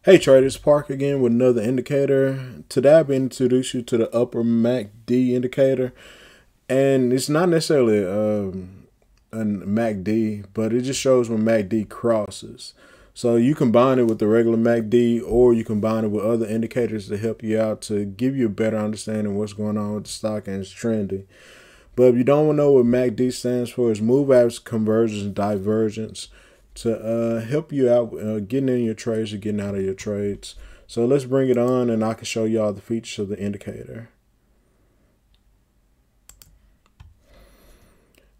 Hey traders, Park again with another indicator. Today I've been introduce you to the upper MACD indicator, and it's not necessarily a MACD, but it just shows when MACD crosses. So you combine it with the regular MACD, or you combine it with other indicators to help you out to give you a better understanding of what's going on with the stock and it's trending. But if you don't know what MACD stands for, it's move average convergence and divergence, to help you out getting in your trades or getting out of your trades. So let's bring it on and I can show you all the features of the indicator.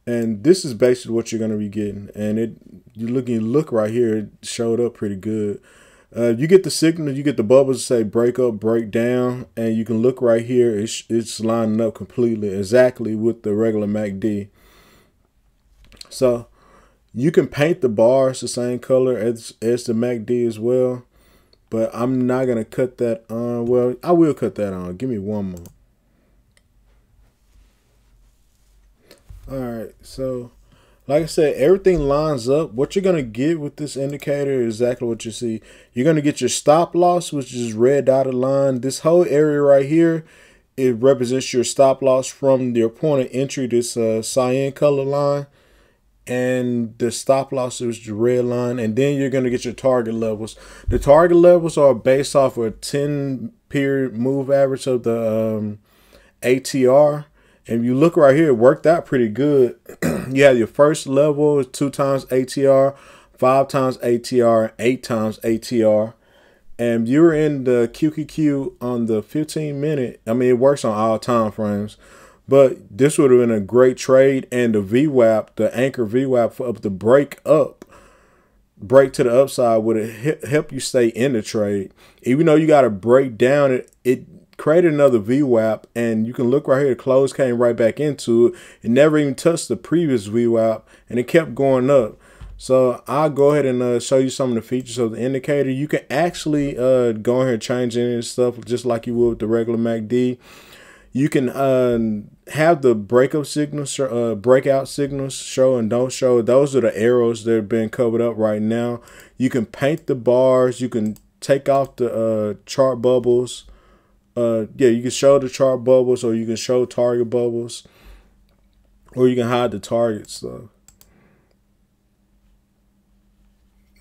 And this is basically what you're going to be getting. And you look right here, it showed up pretty good. You get the signal, you get the bubbles say break up, break down, and you can look right here. It's lining up completely exactly with the regular MACD. So you can paint the bars the same color as the MACD as well, but I'm not going to cut that on. Well, I will cut that on. Give me one more. All right, so like I said, everything lines up. What you're going to get with this indicator is exactly what you see. You're going to get your stop loss, which is red dotted line. This whole area right here, it represents your stop loss from your point of entry, this cyan color line. And the stop loss is the red line, and then you're going to get your target levels. The target levels are based off of a 10-period move average of the ATR. And you look right here, it worked out pretty good. You have your first level is 2 times ATR, 5 times ATR, 8 times ATR. And you're in the QQQ on the 15-minute. I mean, it works on all time frames. But this would have been a great trade, and the VWAP, the anchor VWAP for up the break to the upside would have helped you stay in the trade. Even though you got to break down, it created another VWAP, and you can look right here, the close came right back into it. It never even touched the previous VWAP, and it kept going up. So I'll go ahead and show you some of the features of the indicator. You can actually go ahead and change any of this stuff just like you would with the regular MACD. You can have the breakout signals show and don't show. Those are the arrows that are being covered up right now. You can paint the bars. You can take off the chart bubbles. Yeah, you can show the chart bubbles, or you can show target bubbles, or you can hide the target stuff.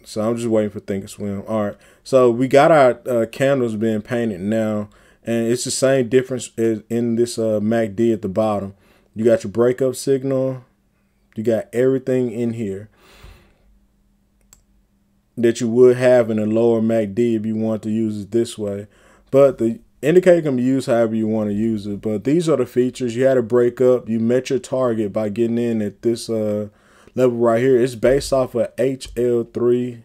So I'm just waiting for Thinkorswim. All right, so we got our candles being painted now. And it's the same difference as in this MACD at the bottom. You got your breakup signal. You got everything in here that you would have in a lower MACD if you want to use it this way. But the indicator can be used however you want to use it. But these are the features. You had a breakup. You met your target by getting in at this level right here. It's based off of HLC3.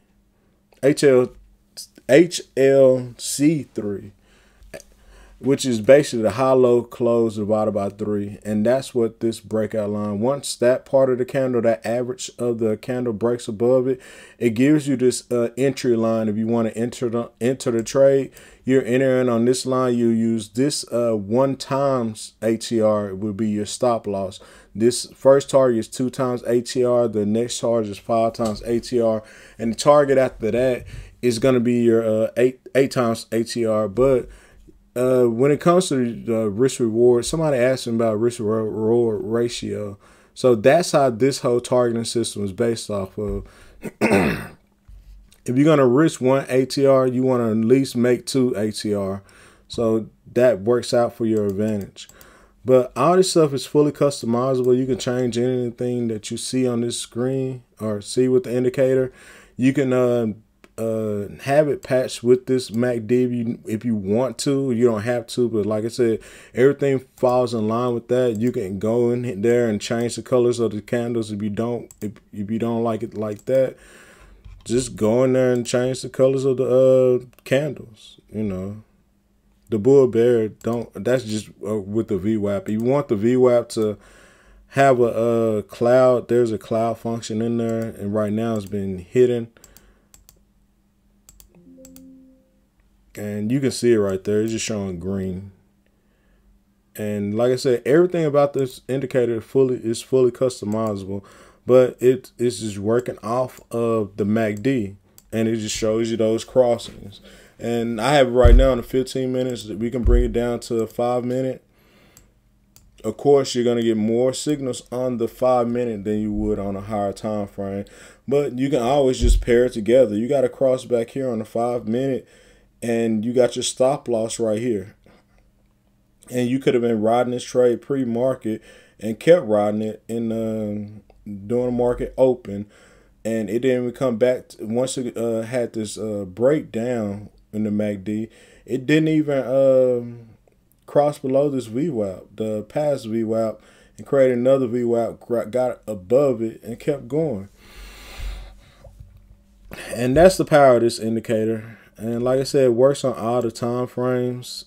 Which is basically the high-low close divided by 3. And that's what this breakout line, once that part of the candle, that average of the candle breaks above it, it gives you this entry line. If you want to enter the trade, you're entering on this line. You use this 1 times ATR. It will be your stop loss. This first target is 2 times ATR. The next target is 5 times ATR. And the target after that is going to be your 8 times ATR. But when it comes to risk reward, somebody asked me about risk reward ratio. So that's how this whole targeting system is based off of. If you're going to risk 1 ATR, you want to at least make 2 ATR. So that works out for your advantage. But all this stuff is fully customizable. You can change anything that you see on this screen or see with the indicator. You can have it patched with this MACD if you want to. You don't have to, but like I said, everything falls in line with that. You can go in there and change the colors of the candles if you don't like it like that. Just go in there and change the colors of the candles. You know, the bull bear don't. That's just with the VWAP. If you want the VWAP to have a cloud, there's a cloud function in there, and right now it's been hidden. And you can see it right there. It's just showing green. And like I said, everything about this indicator is fully customizable, but it's just working off of the MACD. and it just shows you those crossings. And I have it right now in the 15 minutes. We can bring it down to a 5 minute. Of course, you're going to get more signals on the 5 minute than you would on a higher time frame. But you can always just pair it together. You got a cross back here on the 5 minute, and you got your stop loss right here. And you could have been riding this trade pre-market and kept riding it in during the market open. And it didn't even come back. Once it had this breakdown in the MACD, it didn't even cross below this VWAP, the past VWAP, and created another VWAP, got above it, and kept going. And that's the power of this indicator. And like I said, it works on all the time frames.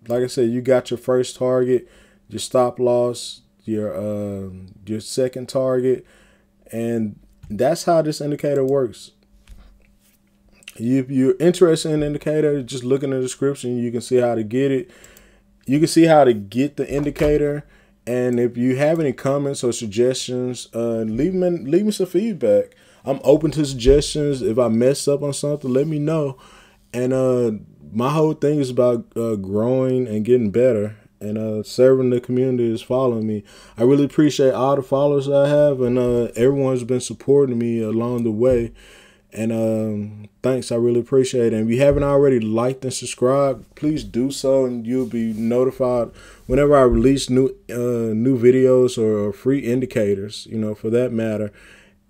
Like I said, you got your first target, your stop loss, your second target, and that's how this indicator works. If you're interested in the indicator, just look in the description. You can see how to get it. You can see how to get the indicator. And if you have any comments or suggestions, leave me some feedback. I'm open to suggestions. If I mess up on something, let me know. And my whole thing is about growing and getting better. And serving the community is following me. I really appreciate all the followers I have, and everyone's been supporting me along the way. And thanks, I really appreciate it. And if you haven't already liked and subscribed, please do so, and you'll be notified whenever I release new videos or free indicators, you know, for that matter.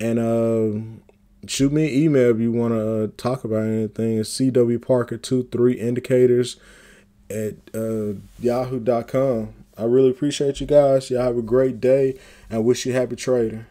And shoot me an email if you want to talk about anything. It's cwparker23indicators@yahoo.com. I really appreciate you guys. Y'all have a great day, and I wish you happy trading.